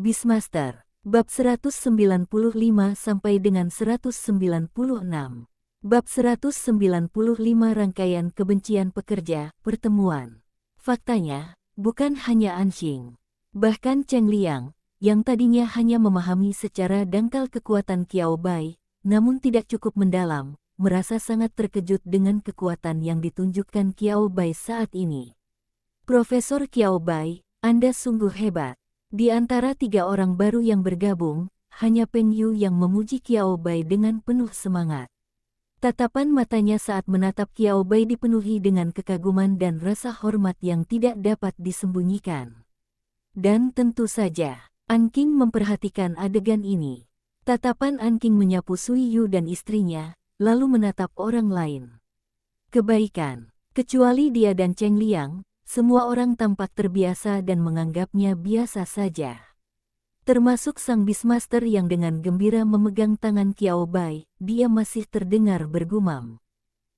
Beastmaster, bab 195 sampai dengan 196. Bab 195 Rangkaian Kebencian Pekerja, Pertemuan. Faktanya, bukan hanya Anxing, bahkan Cheng Liang, yang tadinya hanya memahami secara dangkal kekuatan Qiao Bai, namun tidak cukup mendalam, merasa sangat terkejut dengan kekuatan yang ditunjukkan Qiao Bai saat ini. Profesor Qiao Bai, Anda sungguh hebat. Di antara 3 orang baru yang bergabung, hanya Peng Yu yang memuji Qiao Bai dengan penuh semangat. Tatapan matanya saat menatap Qiao Bai dipenuhi dengan kekaguman dan rasa hormat yang tidak dapat disembunyikan. Dan tentu saja, An Qing memperhatikan adegan ini. Tatapan An Qing menyapu Sui Yu dan istrinya, lalu menatap orang lain. Kebaikan, kecuali dia dan Cheng Liang, semua orang tampak terbiasa dan menganggapnya biasa saja. Termasuk sang Beastmaster yang dengan gembira memegang tangan Qiao Bai, dia masih terdengar bergumam.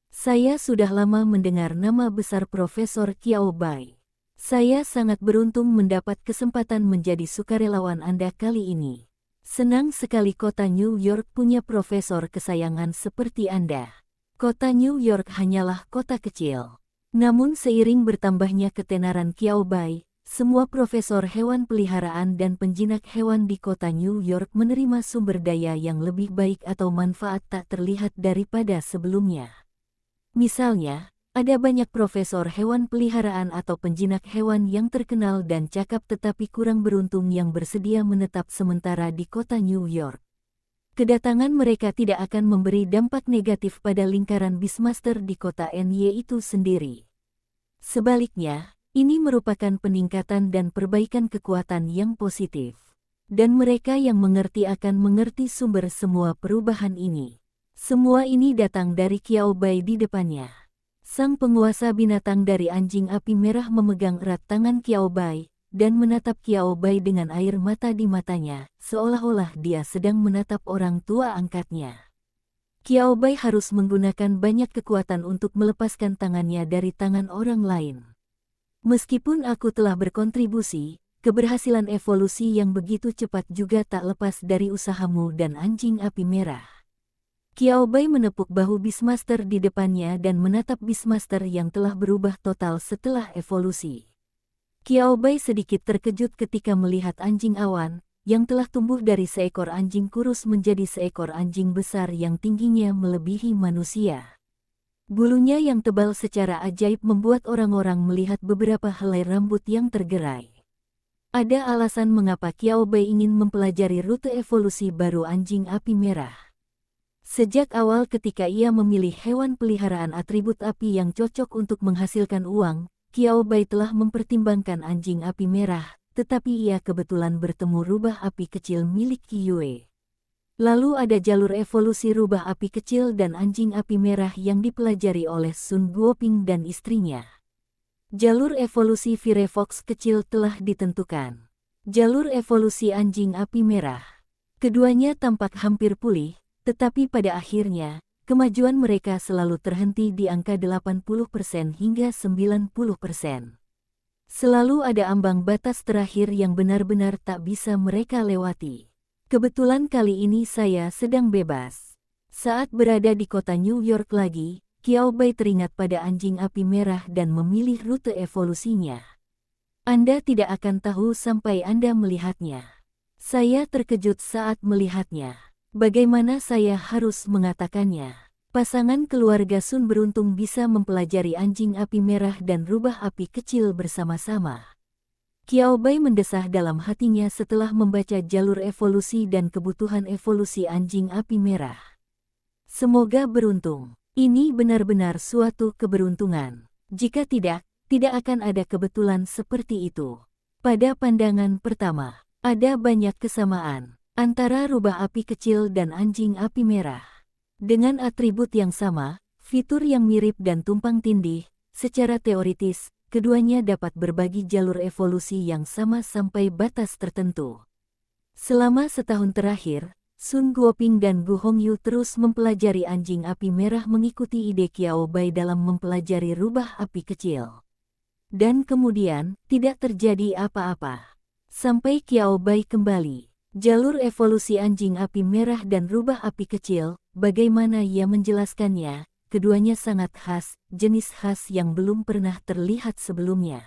Saya sudah lama mendengar nama besar Profesor Qiao Bai. Saya sangat beruntung mendapat kesempatan menjadi sukarelawan Anda kali ini. Senang sekali kota New York punya profesor kesayangan seperti Anda. Kota New York hanyalah kota kecil. Namun seiring bertambahnya ketenaran Qiao Bai, semua profesor hewan peliharaan dan penjinak hewan di kota New York menerima sumber daya yang lebih baik atau manfaat tak terlihat daripada sebelumnya. Misalnya, ada banyak profesor hewan peliharaan atau penjinak hewan yang terkenal dan cakap tetapi kurang beruntung yang bersedia menetap sementara di kota New York. Kedatangan mereka tidak akan memberi dampak negatif pada lingkaran Beastmaster di kota NY itu sendiri. Sebaliknya, ini merupakan peningkatan dan perbaikan kekuatan yang positif. Dan mereka yang mengerti akan mengerti sumber semua perubahan ini. Semua ini datang dari Qiao Bai di depannya. Sang penguasa binatang dari anjing api merah memegang erat tangan Qiao Bai, dan menatap Qiao Bai dengan air mata di matanya, seolah-olah dia sedang menatap orang tua angkatnya. Qiao Bai harus menggunakan banyak kekuatan untuk melepaskan tangannya dari tangan orang lain. Meskipun aku telah berkontribusi, keberhasilan evolusi yang begitu cepat juga tak lepas dari usahamu dan anjing api merah. Qiao Bai menepuk bahu Beastmaster di depannya dan menatap Beastmaster yang telah berubah total setelah evolusi. Qiao Bai sedikit terkejut ketika melihat anjing awan, yang telah tumbuh dari seekor anjing kurus menjadi seekor anjing besar yang tingginya melebihi manusia. Bulunya yang tebal secara ajaib membuat orang-orang melihat beberapa helai rambut yang tergerai. Ada alasan mengapa Qiao Bai ingin mempelajari rute evolusi baru anjing api merah. Sejak awal ketika ia memilih hewan peliharaan atribut api yang cocok untuk menghasilkan uang, Qiao Bai telah mempertimbangkan anjing api merah, tetapi ia kebetulan bertemu rubah api kecil milik Qi Yue. Lalu ada jalur evolusi rubah api kecil dan anjing api merah yang dipelajari oleh Sun Guoping dan istrinya. Jalur evolusi Firefox kecil telah ditentukan. Jalur evolusi anjing api merah. Keduanya tampak hampir pulih, tetapi pada akhirnya, kemajuan mereka selalu terhenti di angka 80% hingga 90%. Selalu ada ambang batas terakhir yang benar-benar tak bisa mereka lewati. Kebetulan kali ini saya sedang bebas. Saat berada di kota New York lagi, Qiao Bai teringat pada anjing api merah dan memilih rute evolusinya. Anda tidak akan tahu sampai Anda melihatnya. Saya terkejut saat melihatnya. Bagaimana saya harus mengatakannya? Pasangan keluarga Sun beruntung bisa mempelajari anjing api merah dan rubah api kecil bersama-sama. Qiao Bai mendesah dalam hatinya setelah membaca jalur evolusi dan kebutuhan evolusi anjing api merah. Semoga beruntung. Ini benar-benar suatu keberuntungan. Jika tidak, tidak akan ada kebetulan seperti itu. Pada pandangan pertama, ada banyak kesamaan antara rubah api kecil dan anjing api merah. Dengan atribut yang sama, fitur yang mirip dan tumpang tindih, secara teoritis, keduanya dapat berbagi jalur evolusi yang sama sampai batas tertentu. Selama setahun terakhir, Sun Guoping dan Gu Hongyu terus mempelajari anjing api merah mengikuti ide Qiao Bai dalam mempelajari rubah api kecil. Dan kemudian, tidak terjadi apa-apa. Sampai Qiao Bai kembali. Jalur evolusi anjing api merah dan rubah api kecil, bagaimana ia menjelaskannya, keduanya sangat khas, jenis khas yang belum pernah terlihat sebelumnya.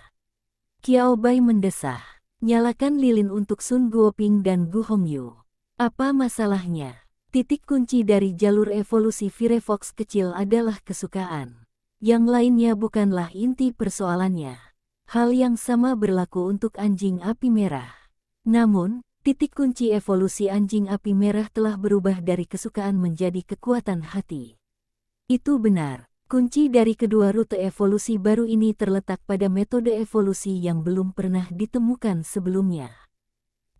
Qiao Bai mendesah. Nyalakan lilin untuk Sun Guoping dan Gu Hongyu. Apa masalahnya? Titik kunci dari jalur evolusi Firefox kecil adalah kesukaan. Yang lainnya bukanlah inti persoalannya. Hal yang sama berlaku untuk anjing api merah. Namun, titik kunci evolusi anjing api merah telah berubah dari kesukaan menjadi kekuatan hati. Itu benar. Kunci dari kedua rute evolusi baru ini terletak pada metode evolusi yang belum pernah ditemukan sebelumnya.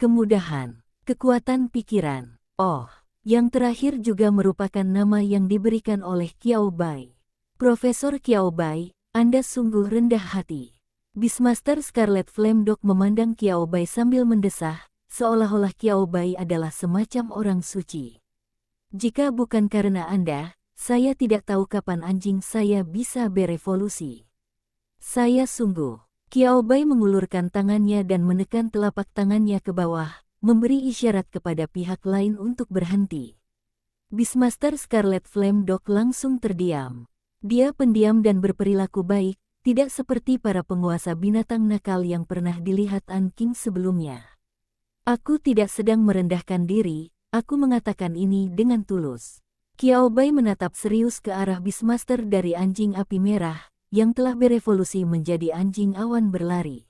Kemudahan, kekuatan pikiran. Oh, yang terakhir juga merupakan nama yang diberikan oleh Qiao Bai. Profesor Qiao Bai, Anda sungguh rendah hati. Beastmaster Scarlet Flame Dog memandang Qiao Bai sambil mendesah, seolah-olah Qiao Bai adalah semacam orang suci. Jika bukan karena Anda, saya tidak tahu kapan anjing saya bisa berevolusi. Saya sungguh. Qiao Bai mengulurkan tangannya dan menekan telapak tangannya ke bawah, memberi isyarat kepada pihak lain untuk berhenti. Beastmaster Scarlet Flame Dog langsung terdiam. Dia pendiam dan berperilaku baik, tidak seperti para penguasa binatang nakal yang pernah dilihat An King sebelumnya. Aku tidak sedang merendahkan diri, aku mengatakan ini dengan tulus. Qiao Bai menatap serius ke arah Beastmaster dari anjing api merah, yang telah berevolusi menjadi anjing awan berlari.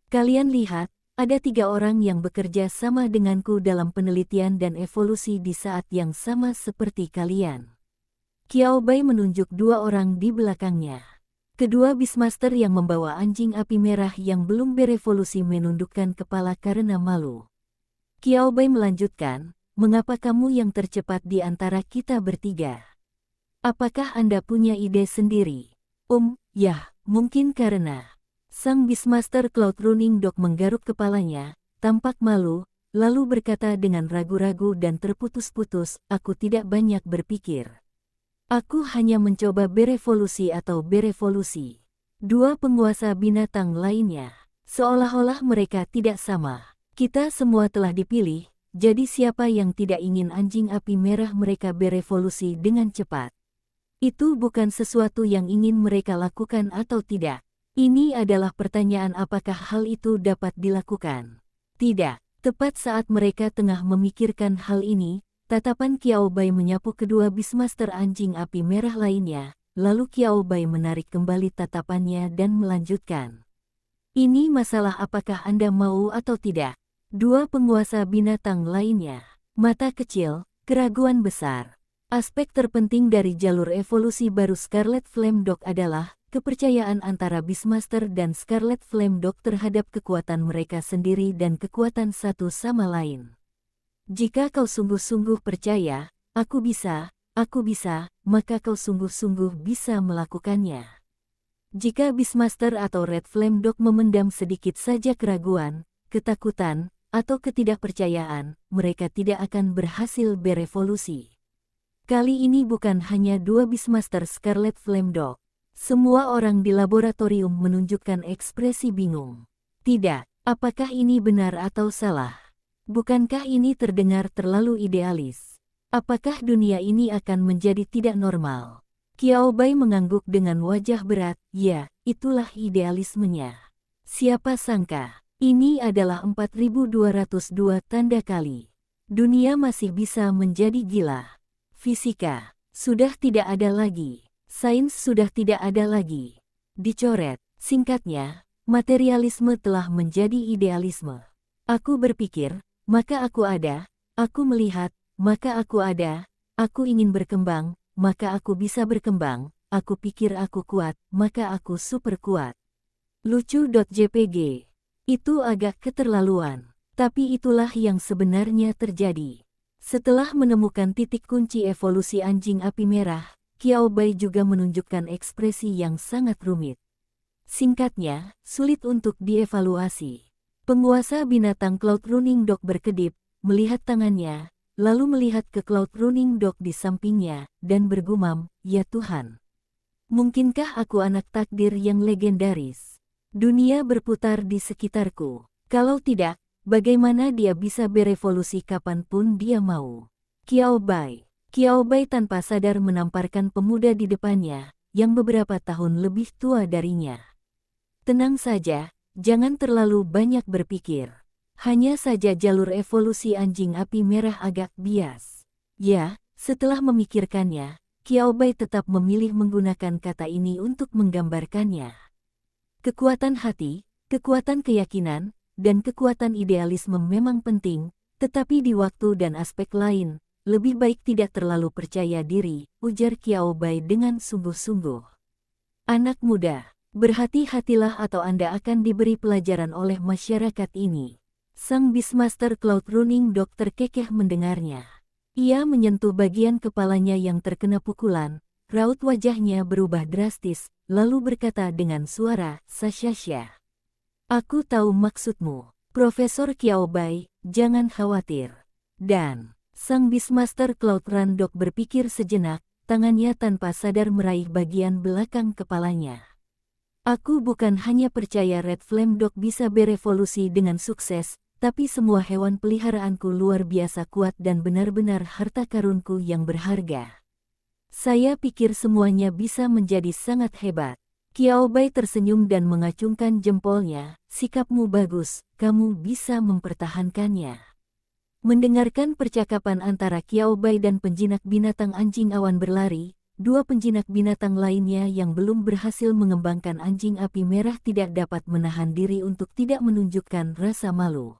Kalian lihat, ada 3 orang yang bekerja sama denganku dalam penelitian dan evolusi di saat yang sama seperti kalian. Qiao Bai menunjuk 2 orang di belakangnya. Kedua Beastmaster yang membawa anjing api merah yang belum berevolusi menundukkan kepala karena malu. Qiao Bai melanjutkan, mengapa kamu yang tercepat di antara kita bertiga? Apakah Anda punya ide sendiri? Ya, mungkin karena... Sang Beastmaster Cloud Running Dog menggaruk kepalanya, tampak malu, lalu berkata dengan ragu-ragu dan terputus-putus, aku tidak banyak berpikir. Aku hanya mencoba berevolusi atau berevolusi. 2 penguasa binatang lainnya, seolah-olah mereka tidak sama. Kita semua telah dipilih, jadi siapa yang tidak ingin anjing api merah mereka berevolusi dengan cepat? Itu bukan sesuatu yang ingin mereka lakukan atau tidak. Ini adalah pertanyaan apakah hal itu dapat dilakukan. Tidak, tepat saat mereka tengah memikirkan hal ini, tatapan Qiao Bai menyapu kedua Beastmaster anjing api merah lainnya, lalu Qiao Bai menarik kembali tatapannya dan melanjutkan. Ini masalah apakah Anda mau atau tidak. 2 penguasa binatang lainnya, mata kecil, keraguan besar. Aspek terpenting dari jalur evolusi baru Scarlet Flame Dog adalah kepercayaan antara Beastmaster dan Scarlet Flame Dog terhadap kekuatan mereka sendiri dan kekuatan satu sama lain. Jika kau sungguh-sungguh percaya, aku bisa, maka kau sungguh-sungguh bisa melakukannya. Jika Beastmaster atau Red Flame Dog memendam sedikit saja keraguan, ketakutan, atau ketidakpercayaan, mereka tidak akan berhasil berevolusi. Kali ini bukan hanya 2 Beastmaster Scarlet Flame Dog. Semua orang di laboratorium menunjukkan ekspresi bingung. Tidak, apakah ini benar atau salah? Bukankah ini terdengar terlalu idealis? Apakah dunia ini akan menjadi tidak normal? Qiao Bai mengangguk dengan wajah berat, ya, itulah idealismenya. Siapa sangka, ini adalah 4202 tanda kali. Dunia masih bisa menjadi gila. Fisika, sudah tidak ada lagi. Sains sudah tidak ada lagi. Dicoret, singkatnya, materialisme telah menjadi idealisme. Aku berpikir, maka aku ada, aku melihat, maka aku ada, aku ingin berkembang, maka aku bisa berkembang, aku pikir aku kuat, maka aku super kuat. Lucu.jpg. Itu agak keterlaluan, tapi itulah yang sebenarnya terjadi. Setelah menemukan titik kunci evolusi anjing api merah, Qiao Bai juga menunjukkan ekspresi yang sangat rumit. Singkatnya, sulit untuk dievaluasi. Penguasa binatang Cloud Running Dog berkedip, melihat tangannya, lalu melihat ke Cloud Running Dog di sampingnya, dan bergumam, ya Tuhan. Mungkinkah aku anak takdir yang legendaris? Dunia berputar di sekitarku. Kalau tidak, Bagaimana dia bisa berevolusi kapanpun dia mau? Qiao Bai tanpa sadar menamparkan pemuda di depannya, yang beberapa tahun lebih tua darinya. Tenang saja, jangan terlalu banyak berpikir. Hanya saja jalur evolusi anjing api merah agak bias. Ya, setelah memikirkannya, Qiao Bai tetap memilih menggunakan kata ini untuk menggambarkannya. Kekuatan hati, kekuatan keyakinan, dan kekuatan idealisme memang penting, tetapi di waktu dan aspek lain, lebih baik tidak terlalu percaya diri, ujar Qiao Bai dengan sungguh-sungguh. Anak muda, berhati-hatilah atau Anda akan diberi pelajaran oleh masyarakat ini. Sang Beastmaster Cloud Running Dokter kekeh mendengarnya. Ia menyentuh bagian kepalanya yang terkena pukulan, raut wajahnya berubah drastis, lalu berkata dengan suara sasyasya. Aku tahu maksudmu, Profesor Qiao Bai, jangan khawatir. Dan, sang Beastmaster Cloud Randok berpikir sejenak, tangannya tanpa sadar meraih bagian belakang kepalanya. Aku bukan hanya percaya Red Flame Dog bisa berevolusi dengan sukses, tapi semua hewan peliharaanku luar biasa kuat dan benar-benar harta karunku yang berharga. Saya pikir semuanya bisa menjadi sangat hebat. Qiao Bai tersenyum dan mengacungkan jempolnya, sikapmu bagus, kamu bisa mempertahankannya. Mendengarkan percakapan antara Qiao Bai dan penjinak binatang anjing awan berlari, dua penjinak binatang lainnya yang belum berhasil mengembangkan anjing api merah tidak dapat menahan diri untuk tidak menunjukkan rasa malu.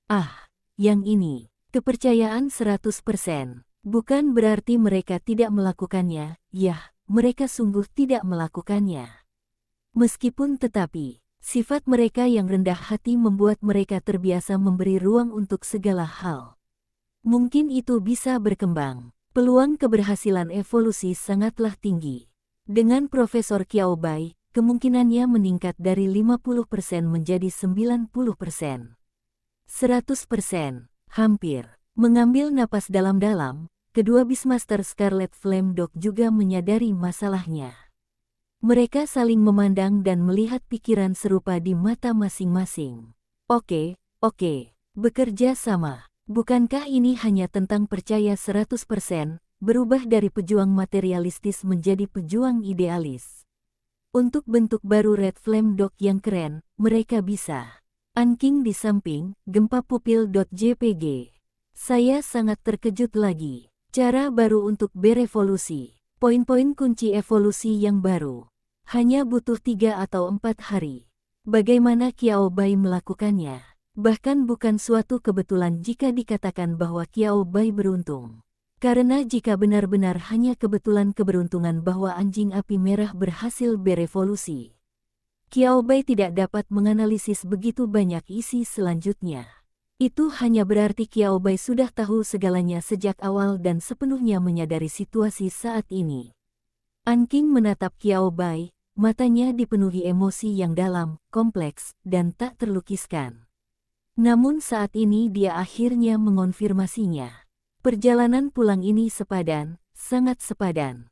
Ah, yang ini, kepercayaan 100%. Bukan berarti mereka tidak melakukannya, yah, mereka sungguh tidak melakukannya. Meskipun tetapi, sifat mereka yang rendah hati membuat mereka terbiasa memberi ruang untuk segala hal. Mungkin itu bisa berkembang. Peluang keberhasilan evolusi sangatlah tinggi. Dengan Profesor Qiao Bai, kemungkinannya meningkat dari 50% menjadi 90%. 100%, hampir. Mengambil napas dalam-dalam, kedua Beastmaster Scarlet Flame Dog juga menyadari masalahnya. Mereka saling memandang dan melihat pikiran serupa di mata masing-masing. Oke, bekerja sama. Bukankah ini hanya tentang percaya 100%, berubah dari pejuang materialistis menjadi pejuang idealis? Untuk bentuk baru Red Flame Dog yang keren, mereka bisa. Anking di samping, gempa pupil.jpg. Saya sangat terkejut lagi. Cara baru untuk berevolusi. Poin-poin kunci evolusi yang baru. Hanya butuh 3 atau 4 hari. Bagaimana Qiao Bai melakukannya? Bahkan bukan suatu kebetulan jika dikatakan bahwa Qiao Bai beruntung. Karena jika benar-benar hanya kebetulan keberuntungan bahwa anjing api merah berhasil berevolusi, Qiao Bai tidak dapat menganalisis begitu banyak isi selanjutnya. Itu hanya berarti Qiao Bai sudah tahu segalanya sejak awal dan sepenuhnya menyadari situasi saat ini. Anking menatap Qiao Bai, matanya dipenuhi emosi yang dalam, kompleks, dan tak terlukiskan. Namun saat ini dia akhirnya mengonfirmasinya. Perjalanan pulang ini sepadan, sangat sepadan.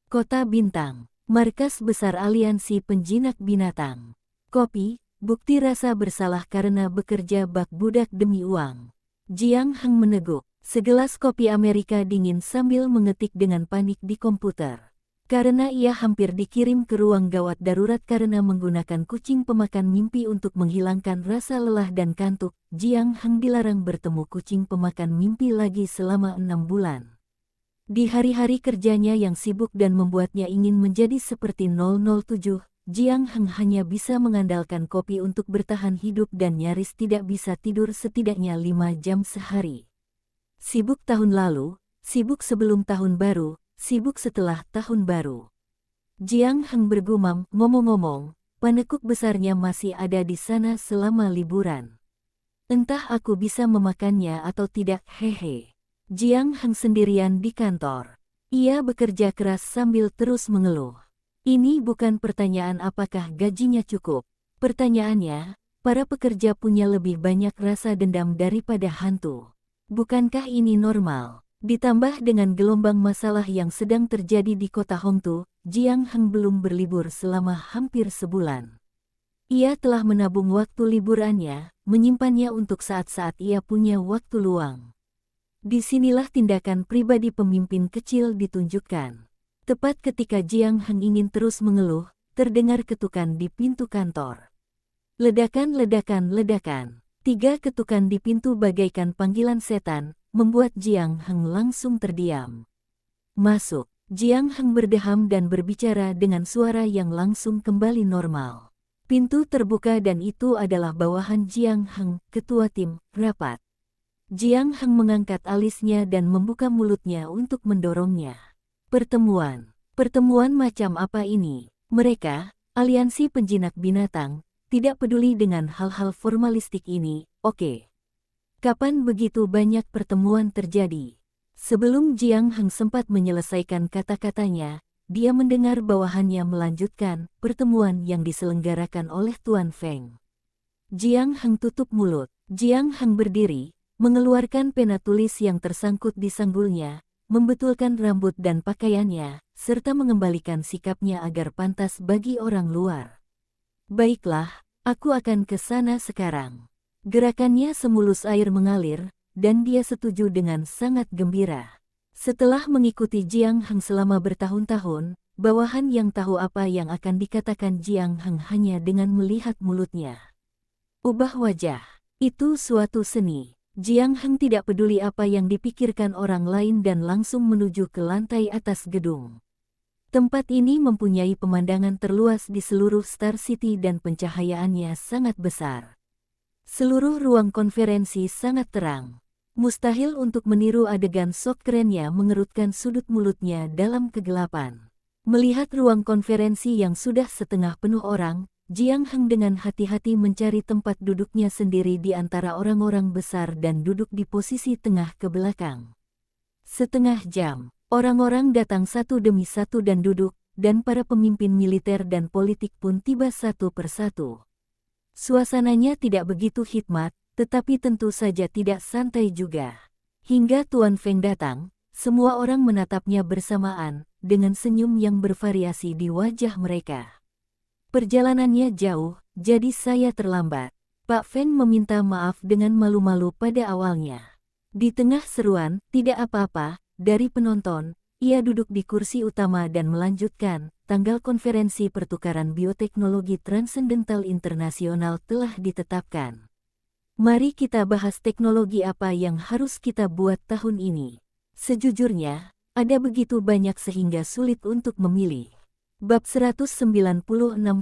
Kota Bintang, markas besar aliansi penjinak binatang. Kopi, bukti rasa bersalah karena bekerja bak budak demi uang. Jiang Heng meneguk, segelas kopi Amerika dingin sambil mengetik dengan panik di komputer. Karena ia hampir dikirim ke ruang gawat darurat karena menggunakan kucing pemakan mimpi untuk menghilangkan rasa lelah dan kantuk, Jiang Heng dilarang bertemu kucing pemakan mimpi lagi selama 6 bulan. Di hari-hari kerjanya yang sibuk dan membuatnya ingin menjadi seperti 007, Jiang Heng hanya bisa mengandalkan kopi untuk bertahan hidup dan nyaris tidak bisa tidur setidaknya 5 jam sehari. Sibuk tahun lalu, sibuk sebelum tahun baru, sibuk setelah tahun baru. Jiang Heng bergumam, ngomong-ngomong, penekuk besarnya masih ada di sana selama liburan. Entah aku bisa memakannya atau tidak, hehe. Jiang Heng sendirian di kantor. Ia bekerja keras sambil terus mengeluh. Ini bukan pertanyaan apakah gajinya cukup. Pertanyaannya, para pekerja punya lebih banyak rasa dendam daripada hantu. Bukankah ini normal? Ditambah dengan gelombang masalah yang sedang terjadi di kota Hongtu, Jiang Heng belum berlibur selama hampir sebulan. Ia telah menabung waktu liburannya, menyimpannya untuk saat-saat ia punya waktu luang. Disinilah tindakan pribadi pemimpin kecil ditunjukkan. Tepat ketika Jiang Heng ingin terus mengeluh, terdengar ketukan di pintu kantor. Ledakan, ledakan, ledakan. 3 ketukan di pintu bagaikan panggilan setan, membuat Jiang Heng langsung terdiam. Masuk. Jiang Heng berdeham dan berbicara dengan suara yang langsung kembali normal. Pintu terbuka dan itu adalah bawahan Jiang Heng, ketua tim rapat. Jiang Heng mengangkat alisnya dan membuka mulutnya untuk mendorongnya. Pertemuan. Pertemuan macam apa ini? Mereka, aliansi penjinak binatang, tidak peduli dengan hal-hal formalistik ini, oke. Kapan begitu banyak pertemuan terjadi? Sebelum Jiang Heng sempat menyelesaikan kata-katanya, dia mendengar bawahannya melanjutkan pertemuan yang diselenggarakan oleh Tuan Feng. Jiang Heng tutup mulut. Jiang Heng berdiri, mengeluarkan pena tulis yang tersangkut di sanggulnya, membetulkan rambut dan pakaiannya, serta mengembalikan sikapnya agar pantas bagi orang luar. Baiklah, aku akan ke sana sekarang. Gerakannya semulus air mengalir, dan dia setuju dengan sangat gembira. Setelah mengikuti Jiang Heng selama bertahun-tahun, bawahan yang tahu apa yang akan dikatakan Jiang Heng hanya dengan melihat mulutnya. Ubah wajah. Itu suatu seni. Jiang Heng tidak peduli apa yang dipikirkan orang lain dan langsung menuju ke lantai atas gedung. Tempat ini mempunyai pemandangan terluas di seluruh Star City dan pencahayaannya sangat besar. Seluruh ruang konferensi sangat terang. Mustahil untuk meniru adegan sok kerennya mengerutkan sudut mulutnya dalam kegelapan. Melihat ruang konferensi yang sudah setengah penuh orang, Jiang Heng dengan hati-hati mencari tempat duduknya sendiri di antara orang-orang besar dan duduk di posisi tengah ke belakang. Setengah jam, orang-orang datang satu demi satu dan duduk, dan para pemimpin militer dan politik pun tiba satu persatu. Suasananya tidak begitu khidmat, tetapi tentu saja tidak santai juga. Hingga Tuan Feng datang, semua orang menatapnya bersamaan, dengan senyum yang bervariasi di wajah mereka. Perjalanannya jauh, jadi saya terlambat. Pak Feng meminta maaf dengan malu-malu pada awalnya. Di tengah seruan, tidak apa-apa, dari penonton, ia duduk di kursi utama dan melanjutkan, tanggal konferensi pertukaran bioteknologi transendental internasional telah ditetapkan. Mari kita bahas teknologi apa yang harus kita buat tahun ini. Sejujurnya, ada begitu banyak sehingga sulit untuk memilih. Bab 196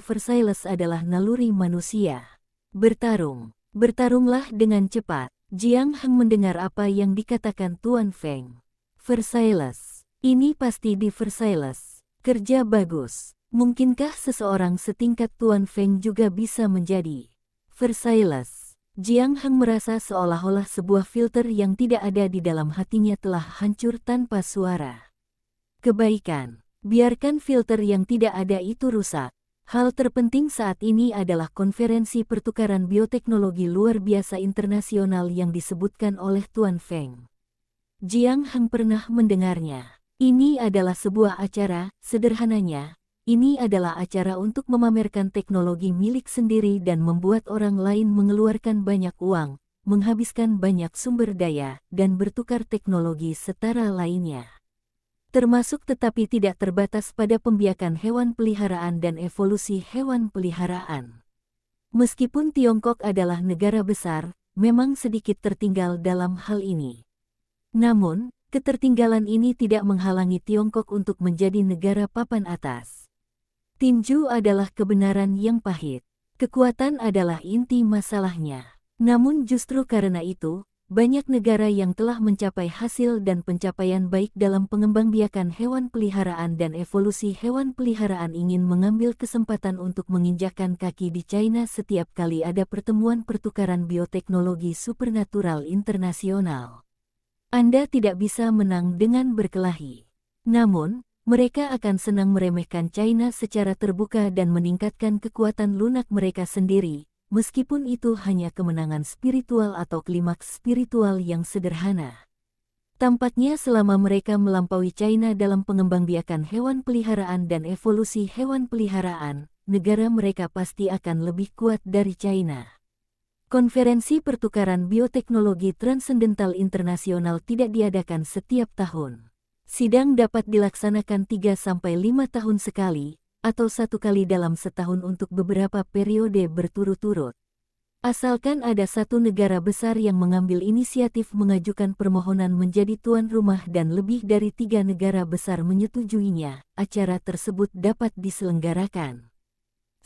Versailles adalah naluri manusia. Bertarung. Bertarunglah dengan cepat. Jiang Heng mendengar apa yang dikatakan Tuan Feng. Versailles. Ini pasti di Versailles. Kerja bagus. Mungkinkah seseorang setingkat Tuan Feng juga bisa menjadi Versailles? Jiang Heng merasa seolah-olah sebuah filter yang tidak ada di dalam hatinya telah hancur tanpa suara. Kebaikan. Biarkan filter yang tidak ada itu rusak. Hal terpenting saat ini adalah konferensi pertukaran bioteknologi luar biasa internasional yang disebutkan oleh Tuan Feng. Jiang Heng pernah mendengarnya. Ini adalah sebuah acara, sederhananya. Ini adalah acara untuk memamerkan teknologi milik sendiri dan membuat orang lain mengeluarkan banyak uang, menghabiskan banyak sumber daya, dan bertukar teknologi setara lainnya. Termasuk tetapi tidak terbatas pada pembiakan hewan peliharaan dan evolusi hewan peliharaan. Meskipun Tiongkok adalah negara besar, memang sedikit tertinggal dalam hal ini. Namun, ketertinggalan ini tidak menghalangi Tiongkok untuk menjadi negara papan atas. Tinju adalah kebenaran yang pahit. Kekuatan adalah inti masalahnya. Namun justru karena itu, banyak negara yang telah mencapai hasil dan pencapaian baik dalam pengembangbiakan hewan peliharaan dan evolusi hewan peliharaan ingin mengambil kesempatan untuk menginjakkan kaki di China setiap kali ada pertemuan pertukaran bioteknologi supernatural internasional. Anda tidak bisa menang dengan berkelahi. Namun, mereka akan senang meremehkan China secara terbuka dan meningkatkan kekuatan lunak mereka sendiri, meskipun itu hanya kemenangan spiritual atau klimaks spiritual yang sederhana. Tampaknya selama mereka melampaui China dalam pengembangbiakan hewan peliharaan dan evolusi hewan peliharaan, negara mereka pasti akan lebih kuat dari China. Konferensi Pertukaran Bioteknologi Transendental Internasional tidak diadakan setiap tahun. Sidang dapat dilaksanakan 3-5 tahun sekali, atau 1 kali dalam setahun untuk beberapa periode berturut-turut. Asalkan ada satu negara besar yang mengambil inisiatif mengajukan permohonan menjadi tuan rumah dan lebih dari 3 negara besar menyetujuinya, acara tersebut dapat diselenggarakan.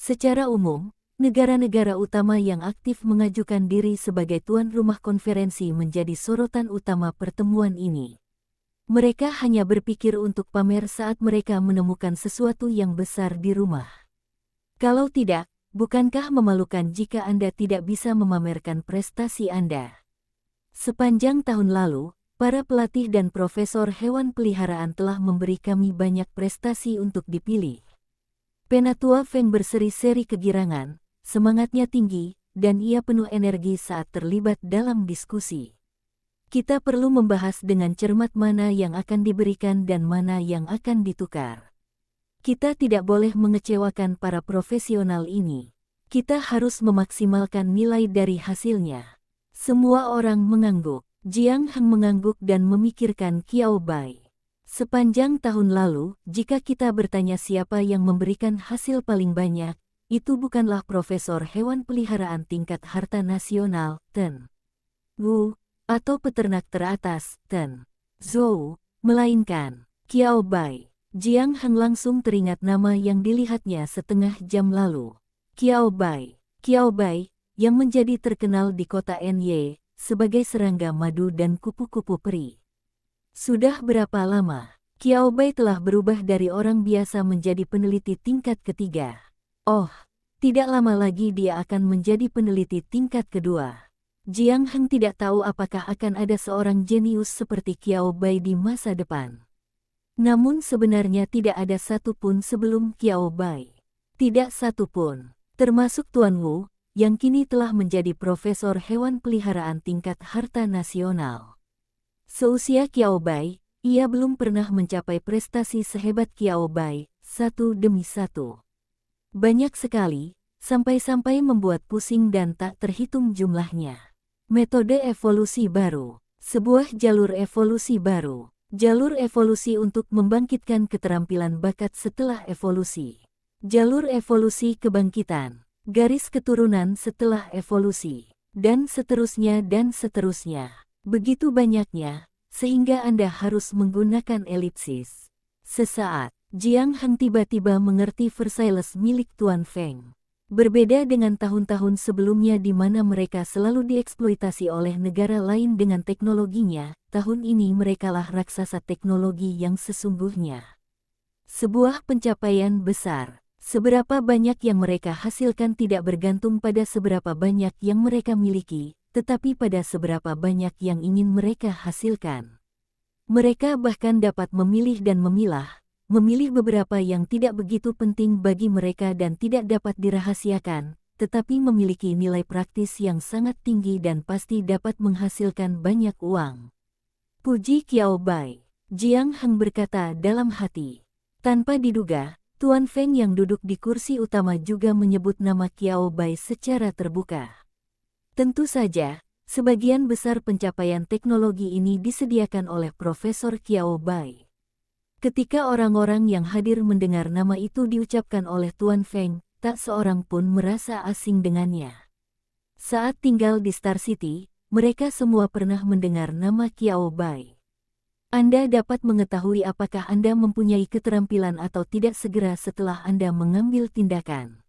Secara umum, negara-negara utama yang aktif mengajukan diri sebagai tuan rumah konferensi menjadi sorotan utama pertemuan ini. Mereka hanya berpikir untuk pamer saat mereka menemukan sesuatu yang besar di rumah. Kalau tidak, bukankah memalukan jika Anda tidak bisa memamerkan prestasi Anda? Sepanjang tahun lalu, para pelatih dan profesor hewan peliharaan telah memberi kami banyak prestasi untuk dipilih. Penatua Feng berseri-seri kegirangan, semangatnya tinggi, dan ia penuh energi saat terlibat dalam diskusi. Kita perlu membahas dengan cermat mana yang akan diberikan dan mana yang akan ditukar. Kita tidak boleh mengecewakan para profesional ini. Kita harus memaksimalkan nilai dari hasilnya. Semua orang mengangguk. Jiang Heng mengangguk dan memikirkan Qiao Bai. Sepanjang tahun lalu, jika kita bertanya siapa yang memberikan hasil paling banyak, itu bukanlah profesor hewan peliharaan tingkat harta nasional, Ten Wu, atau peternak teratas, Ten Zhou, melainkan Qiao Bai. Jiang Heng langsung teringat nama yang dilihatnya setengah jam lalu. Qiao Bai, yang menjadi terkenal di kota Ny sebagai serangga madu dan kupu-kupu peri. Sudah berapa lama, Qiao Bai telah berubah dari orang biasa menjadi peneliti tingkat ketiga. Oh, tidak lama lagi dia akan menjadi peneliti tingkat kedua. Jiang Heng tidak tahu apakah akan ada seorang jenius seperti Qiao Bai di masa depan. Namun sebenarnya tidak ada satupun sebelum Qiao Bai. Tidak satupun, termasuk Tuan Wu, yang kini telah menjadi profesor hewan peliharaan tingkat harta nasional. Seusia Qiao Bai, ia belum pernah mencapai prestasi sehebat Qiao Bai, satu demi satu. Banyak sekali, sampai-sampai membuat pusing dan tak terhitung jumlahnya. Metode evolusi baru, sebuah jalur evolusi baru. Jalur evolusi untuk membangkitkan keterampilan bakat setelah evolusi. Jalur evolusi kebangkitan, garis keturunan setelah evolusi, dan seterusnya dan seterusnya. Begitu banyaknya, sehingga Anda harus menggunakan elipsis. Sesaat, Jiang Heng tiba-tiba mengerti Versailles milik Tuan Feng. Berbeda dengan tahun-tahun sebelumnya di mana mereka selalu dieksploitasi oleh negara lain dengan teknologinya, tahun ini merekalah raksasa teknologi yang sesungguhnya. Sebuah pencapaian besar. Seberapa banyak yang mereka hasilkan tidak bergantung pada seberapa banyak yang mereka miliki, tetapi pada seberapa banyak yang ingin mereka hasilkan. Mereka bahkan dapat memilih dan memilah, memilih beberapa yang tidak begitu penting bagi mereka dan tidak dapat dirahasiakan, tetapi memiliki nilai praktis yang sangat tinggi dan pasti dapat menghasilkan banyak uang. Puji Qiao Bai, Jiang Heng berkata dalam hati. Tanpa diduga, Tuan Feng yang duduk di kursi utama juga menyebut nama Qiao Bai secara terbuka. Tentu saja, sebagian besar pencapaian teknologi ini disediakan oleh Profesor Qiao Bai. Ketika orang-orang yang hadir mendengar nama itu diucapkan oleh Tuan Feng, tak seorang pun merasa asing dengannya. Saat tinggal di Star City, mereka semua pernah mendengar nama Qiao Bai. Anda dapat mengetahui apakah Anda mempunyai keterampilan atau tidak segera setelah Anda mengambil tindakan.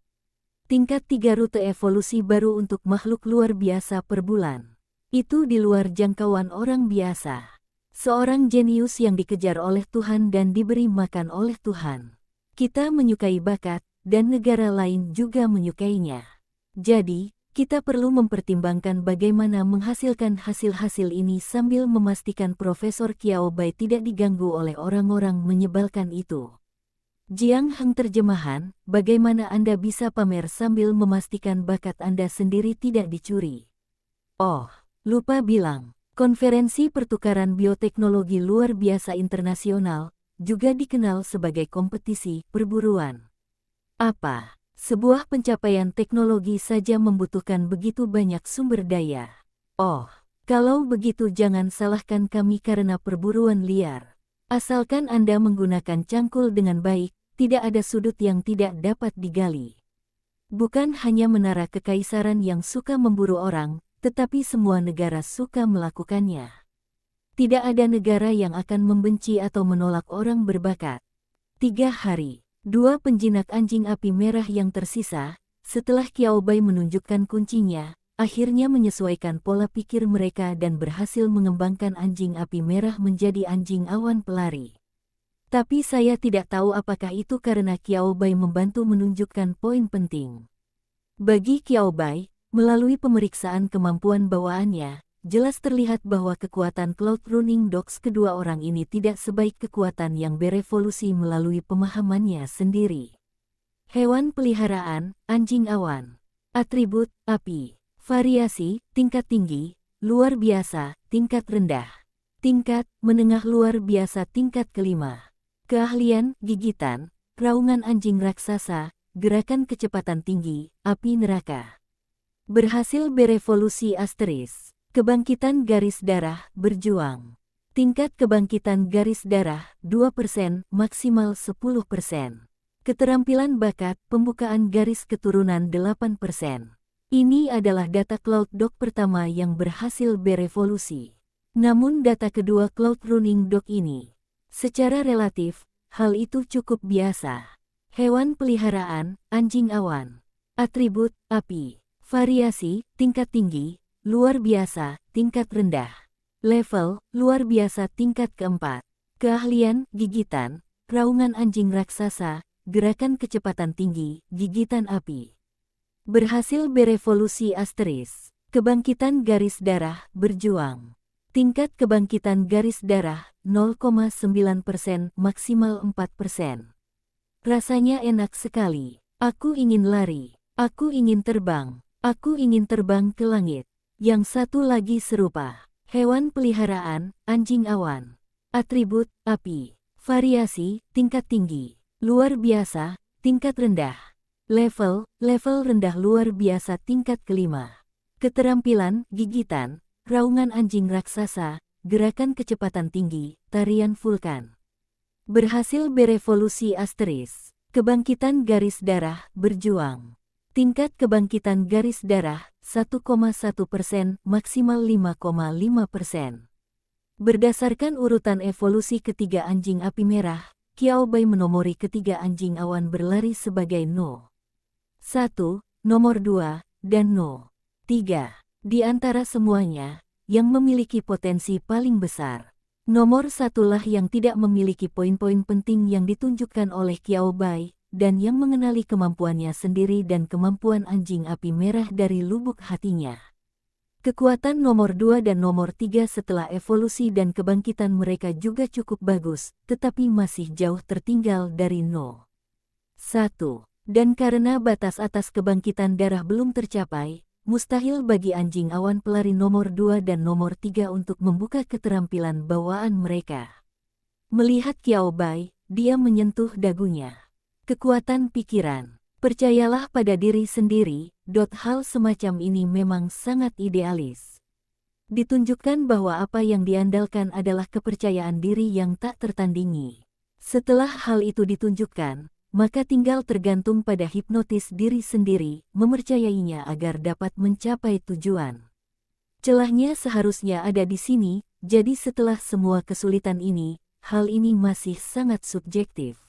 Tingkat 3 rute evolusi baru untuk makhluk luar biasa per bulan. Itu di luar jangkauan orang biasa. Seorang jenius yang dikejar oleh Tuhan dan diberi makan oleh Tuhan. Kita menyukai bakat, dan negara lain juga menyukainya. Jadi, kita perlu mempertimbangkan bagaimana menghasilkan hasil-hasil ini sambil memastikan Profesor Qiao Bai tidak diganggu oleh orang-orang menyebalkan itu. Jiang Heng terjemahan, bagaimana Anda bisa pamer sambil memastikan bakat Anda sendiri tidak dicuri? Oh, lupa bilang. Konferensi Pertukaran Bioteknologi Luar Biasa Internasional, juga dikenal sebagai kompetisi perburuan. Apa? Sebuah pencapaian teknologi saja membutuhkan begitu banyak sumber daya. Oh, kalau begitu jangan salahkan kami karena perburuan liar. Asalkan Anda menggunakan cangkul dengan baik, tidak ada sudut yang tidak dapat digali. Bukan hanya menara kekaisaran yang suka memburu orang, tetapi semua negara suka melakukannya. Tidak ada negara yang akan membenci atau menolak orang berbakat. 3 hari. 2 penjinak anjing api merah yang tersisa, setelah Qiao Bai menunjukkan kuncinya, akhirnya menyesuaikan pola pikir mereka dan berhasil mengembangkan anjing api merah menjadi anjing awan pelari. Tapi saya tidak tahu apakah itu karena Qiao Bai membantu menunjukkan poin penting. Bagi Qiao Bai, melalui pemeriksaan kemampuan bawaannya, jelas terlihat bahwa kekuatan Cloud Running Dogs kedua orang ini tidak sebaik kekuatan yang berevolusi melalui pemahamannya sendiri. Hewan peliharaan, anjing awan. Atribut, api. Variasi, tingkat tinggi, luar biasa, tingkat rendah. Tingkat, menengah luar biasa tingkat kelima. Keahlian, gigitan, raungan anjing raksasa, gerakan kecepatan tinggi, api neraka. Berhasil berevolusi asteris. Kebangkitan garis darah, berjuang. Tingkat kebangkitan garis darah, 2%, maksimal 10%. Keterampilan bakat, pembukaan garis keturunan 8%. Ini adalah data Cloud Dog pertama yang berhasil berevolusi. Namun data kedua Cloud Running Dog ini, secara relatif, hal itu cukup biasa. Hewan peliharaan, anjing awan. Atribut, api. Variasi, tingkat tinggi, luar biasa, tingkat rendah. Level, luar biasa tingkat keempat. Keahlian, gigitan, raungan anjing raksasa, gerakan kecepatan tinggi, gigitan api. Berhasil berevolusi asteris. Kebangkitan garis darah, berjuang. Tingkat kebangkitan garis darah, 0,9%, maksimal 4%. Rasanya enak sekali. Aku ingin lari. Aku ingin terbang. Aku ingin terbang ke langit. Yang satu lagi serupa. Hewan peliharaan, anjing awan. Atribut, api. Variasi, tingkat tinggi. Luar biasa, tingkat rendah. Level rendah luar biasa tingkat kelima. Keterampilan, gigitan, raungan anjing raksasa, gerakan kecepatan tinggi, tarian vulkan. Berhasil berevolusi asteris. Kebangkitan garis darah, berjuang. Tingkat kebangkitan garis darah, 1,1%, maksimal 5,5%. Berdasarkan urutan evolusi ketiga anjing api merah, Qiao Bai menomori ketiga anjing awan berlari sebagai No. 1, nomor 2, dan No. 3. Di antara semuanya, yang memiliki potensi paling besar. Nomor 1 lah yang tidak memiliki poin-poin penting yang ditunjukkan oleh Qiao Bai, dan yang mengenali kemampuannya sendiri dan kemampuan anjing api merah dari lubuk hatinya. Kekuatan nomor 2 dan nomor 3 setelah evolusi dan kebangkitan mereka juga cukup bagus, tetapi masih jauh tertinggal dari No. 1. Dan karena batas atas kebangkitan darah belum tercapai, mustahil bagi anjing awan pelari nomor 2 dan nomor 3 untuk membuka keterampilan bawaan mereka. Melihat Qiao Bai, dia menyentuh dagunya. Kekuatan pikiran. Percayalah pada diri sendiri, hal semacam ini memang sangat idealis. Ditunjukkan bahwa apa yang diandalkan adalah kepercayaan diri yang tak tertandingi. Setelah hal itu ditunjukkan, maka tinggal tergantung pada hipnotis diri sendiri, mempercayainya agar dapat mencapai tujuan. Celahnya seharusnya ada di sini, jadi setelah semua kesulitan ini, hal ini masih sangat subjektif.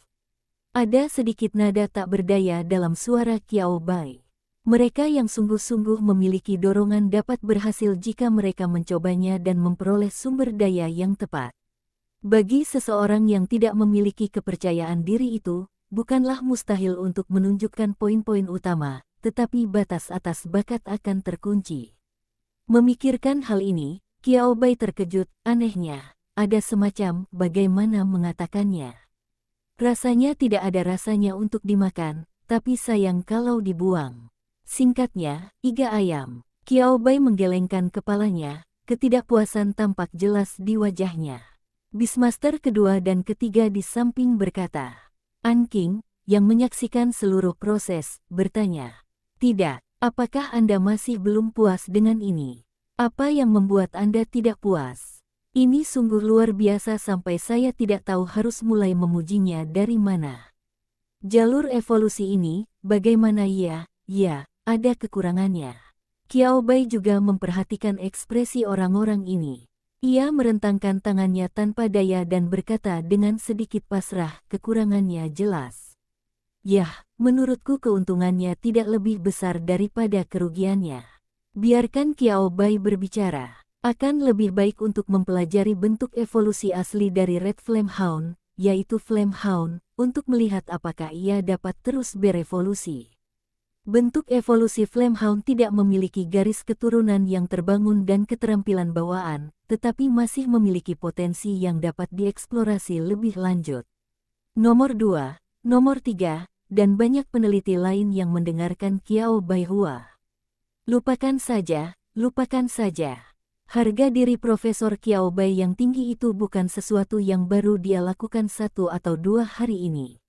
Ada sedikit nada tak berdaya dalam suara Qiao Bai. Mereka yang sungguh-sungguh memiliki dorongan dapat berhasil jika mereka mencobanya dan memperoleh sumber daya yang tepat. Bagi seseorang yang tidak memiliki kepercayaan diri itu, bukanlah mustahil untuk menunjukkan poin-poin utama, tetapi batas atas bakat akan terkunci. Memikirkan hal ini, Qiao Bai terkejut, anehnya, ada semacam bagaimana mengatakannya. Rasanya tidak ada rasanya untuk dimakan, tapi sayang kalau dibuang. Singkatnya, iga ayam. Qiao Bai menggelengkan kepalanya, ketidakpuasan tampak jelas di wajahnya. Beastmaster kedua dan ketiga di samping berkata, An King, yang menyaksikan seluruh proses, bertanya. Tidak, apakah Anda masih belum puas dengan ini? Apa yang membuat Anda tidak puas? Ini sungguh luar biasa sampai saya tidak tahu harus mulai memujinya dari mana. Jalur evolusi ini, bagaimana ya, ada kekurangannya. Qiao Bai juga memperhatikan ekspresi orang-orang ini. Ia merentangkan tangannya tanpa daya dan berkata dengan sedikit pasrah, kekurangannya jelas. Yah, menurutku keuntungannya tidak lebih besar daripada kerugiannya. Biarkan Qiao Bai berbicara. Akan lebih baik untuk mempelajari bentuk evolusi asli dari Red Flame Hound, yaitu Flame Hound, untuk melihat apakah ia dapat terus berevolusi. Bentuk evolusi Flame Hound tidak memiliki garis keturunan yang terbangun dan keterampilan bawaan, tetapi masih memiliki potensi yang dapat dieksplorasi lebih lanjut. Nomor 2, nomor 3, dan banyak peneliti lain yang mendengarkan Qiao Bai Hua. Lupakan saja. Harga diri Profesor Qiao Bai yang tinggi itu bukan sesuatu yang baru dia lakukan 1 atau 2 hari ini.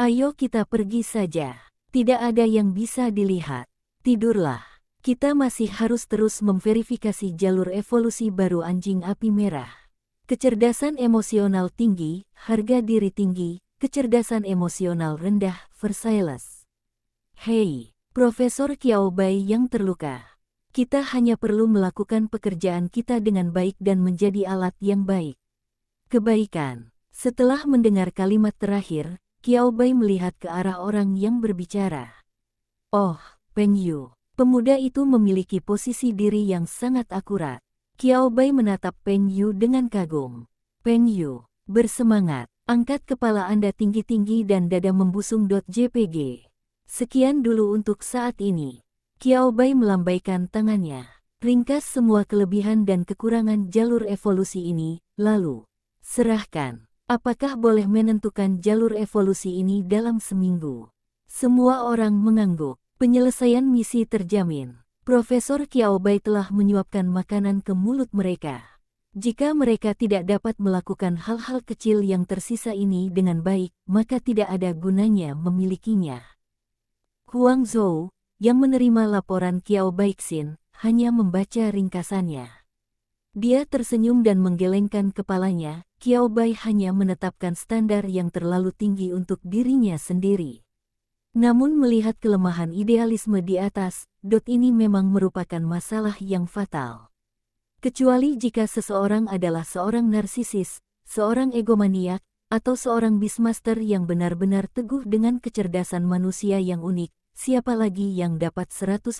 Ayo kita pergi saja. Tidak ada yang bisa dilihat. Tidurlah. Kita masih harus terus memverifikasi jalur evolusi baru anjing api merah. Kecerdasan emosional tinggi, harga diri tinggi, kecerdasan emosional rendah, Versailles. Hei, Profesor Qiao Bai yang terluka. Kita hanya perlu melakukan pekerjaan kita dengan baik dan menjadi alat yang baik. Kebaikan. Setelah mendengar kalimat terakhir, Qiao Bai melihat ke arah orang yang berbicara. Oh, Peng Yu. Pemuda itu memiliki posisi diri yang sangat akurat. Qiao Bai menatap Peng Yu dengan kagum. Peng Yu, bersemangat. Angkat kepala Anda tinggi-tinggi dan dada membusung.jpg. Sekian dulu untuk saat ini. Qiao Bai melambaikan tangannya. Ringkas semua kelebihan dan kekurangan jalur evolusi ini, lalu serahkan. Apakah boleh menentukan jalur evolusi ini dalam seminggu? Semua orang mengangguk. Penyelesaian misi terjamin. Profesor Qiao Bai telah menyuapkan makanan ke mulut mereka. Jika mereka tidak dapat melakukan hal-hal kecil yang tersisa ini dengan baik, maka tidak ada gunanya memilikinya. Huang Zhou, yang menerima laporan Qiao Bai Xin, hanya membaca ringkasannya. Dia tersenyum dan menggelengkan kepalanya. Qiao Bai hanya menetapkan standar yang terlalu tinggi untuk dirinya sendiri. Namun melihat kelemahan idealisme di atas, ini memang merupakan masalah yang fatal. Kecuali jika seseorang adalah seorang narsisis, seorang egomaniak, atau seorang bismaster yang benar-benar teguh dengan kecerdasan manusia yang unik, siapa lagi yang dapat 100%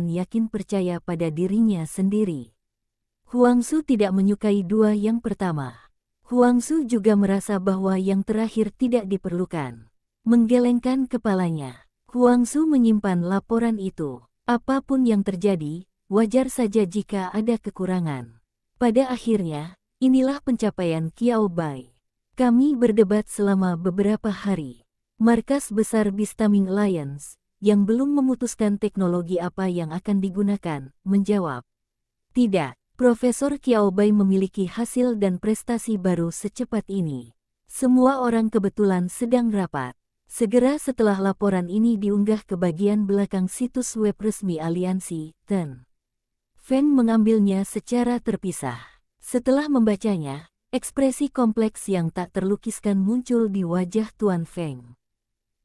yakin percaya pada dirinya sendiri? Huangzu tidak menyukai dua yang pertama. Huangzu juga merasa bahwa yang terakhir tidak diperlukan. Menggelengkan kepalanya, Huangzu menyimpan laporan itu. Apapun yang terjadi, wajar saja jika ada kekurangan. Pada akhirnya, inilah pencapaian Qiao Bai. Kami berdebat selama beberapa hari. Markas besar Bistaming Alliance, yang belum memutuskan teknologi apa yang akan digunakan, menjawab. Tidak. Profesor Qiao Bai memiliki hasil dan prestasi baru secepat ini. Semua orang kebetulan sedang rapat. Segera setelah laporan ini diunggah ke bagian belakang situs web resmi aliansi, Feng mengambilnya secara terpisah. Setelah membacanya, ekspresi kompleks yang tak terlukiskan muncul di wajah Tuan Feng.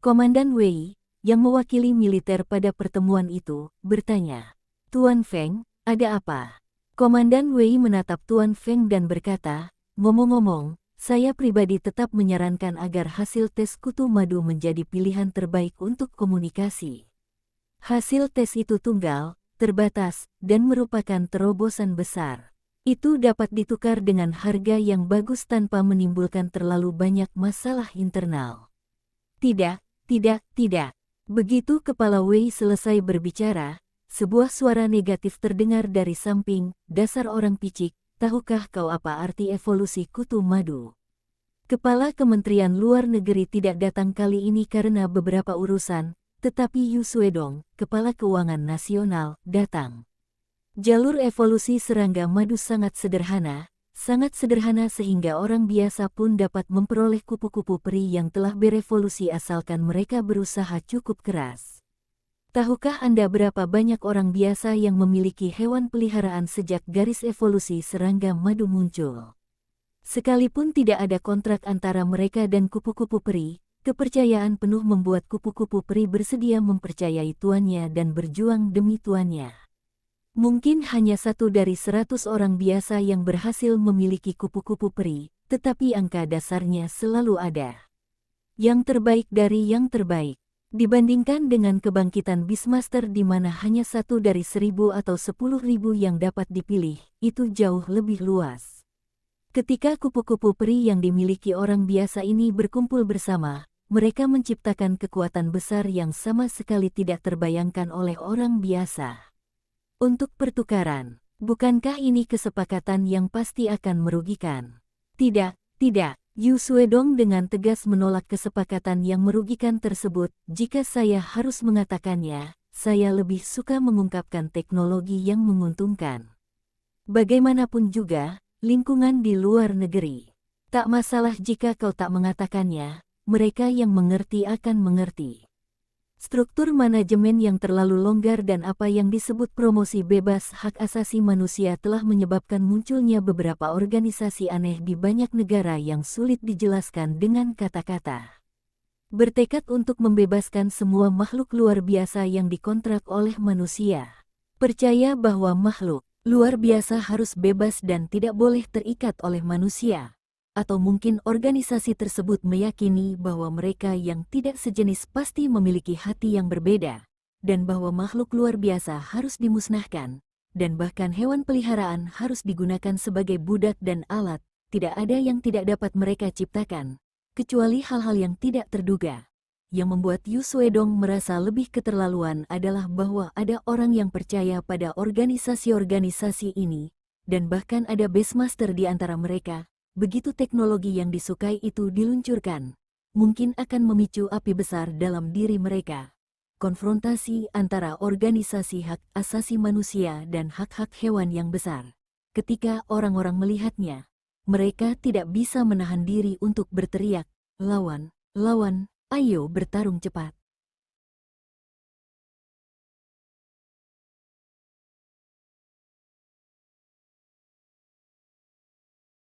Komandan Wei, yang mewakili militer pada pertemuan itu, bertanya, Tuan Feng, ada apa? Komandan Wei menatap Tuan Feng dan berkata, ngomong-ngomong, saya pribadi tetap menyarankan agar hasil tes kutu madu menjadi pilihan terbaik untuk komunikasi. Hasil tes itu tunggal, terbatas, dan merupakan terobosan besar. Itu dapat ditukar dengan harga yang bagus tanpa menimbulkan terlalu banyak masalah internal. Tidak. Begitu kepala Wei selesai berbicara, sebuah suara negatif terdengar dari samping, dasar orang picik, tahukah kau apa arti evolusi kutu madu? Kepala Kementerian Luar Negeri tidak datang kali ini karena beberapa urusan, tetapi Yu Suedong, Kepala Keuangan Nasional, datang. Jalur evolusi serangga madu sangat sederhana, Sangat sederhana sehingga orang biasa pun dapat memperoleh kupu-kupu peri yang telah berevolusi asalkan mereka berusaha cukup keras. Tahukah Anda berapa banyak orang biasa yang memiliki hewan peliharaan sejak garis evolusi serangga madu muncul? Sekalipun tidak ada kontrak antara mereka dan kupu-kupu peri, kepercayaan penuh membuat kupu-kupu peri bersedia mempercayai tuannya dan berjuang demi tuannya. Mungkin hanya 1 dari 100 orang biasa yang berhasil memiliki kupu-kupu peri, tetapi angka dasarnya selalu ada. Yang terbaik dari yang terbaik. Dibandingkan dengan kebangkitan Beastmaster di mana hanya 1 dari 1000 atau 10.000 yang dapat dipilih, itu jauh lebih luas. Ketika kupu-kupu peri yang dimiliki orang biasa ini berkumpul bersama, mereka menciptakan kekuatan besar yang sama sekali tidak terbayangkan oleh orang biasa. Untuk pertukaran, bukankah ini kesepakatan yang pasti akan merugikan? Tidak, tidak. Yu Suedong dengan tegas menolak kesepakatan yang merugikan tersebut. Jika saya harus mengatakannya, saya lebih suka mengungkapkan teknologi yang menguntungkan. Bagaimanapun juga, lingkungan di luar negeri. Tak masalah jika kau tak mengatakannya, mereka yang mengerti akan mengerti. Struktur manajemen yang terlalu longgar dan apa yang disebut promosi bebas hak asasi manusia telah menyebabkan munculnya beberapa organisasi aneh di banyak negara yang sulit dijelaskan dengan kata-kata. Bertekad untuk membebaskan semua makhluk luar biasa yang dikontrak oleh manusia. Percaya bahwa makhluk luar biasa harus bebas dan tidak boleh terikat oleh manusia. Atau mungkin organisasi tersebut meyakini bahwa mereka yang tidak sejenis pasti memiliki hati yang berbeda, dan bahwa makhluk luar biasa harus dimusnahkan, dan bahkan hewan peliharaan harus digunakan sebagai budak dan alat. Tidak ada yang tidak dapat mereka ciptakan, kecuali hal-hal yang tidak terduga. Yang membuat Yu Suedong merasa lebih keterlaluan adalah bahwa ada orang yang percaya pada organisasi-organisasi ini, dan bahkan ada Beastmaster di antara mereka. Begitu teknologi yang disukai itu diluncurkan, mungkin akan memicu api besar dalam diri mereka. Konfrontasi antara organisasi hak asasi manusia dan hak-hak hewan yang besar. Ketika orang-orang melihatnya, mereka tidak bisa menahan diri untuk berteriak, "Lawan, lawan, ayo bertarung cepat."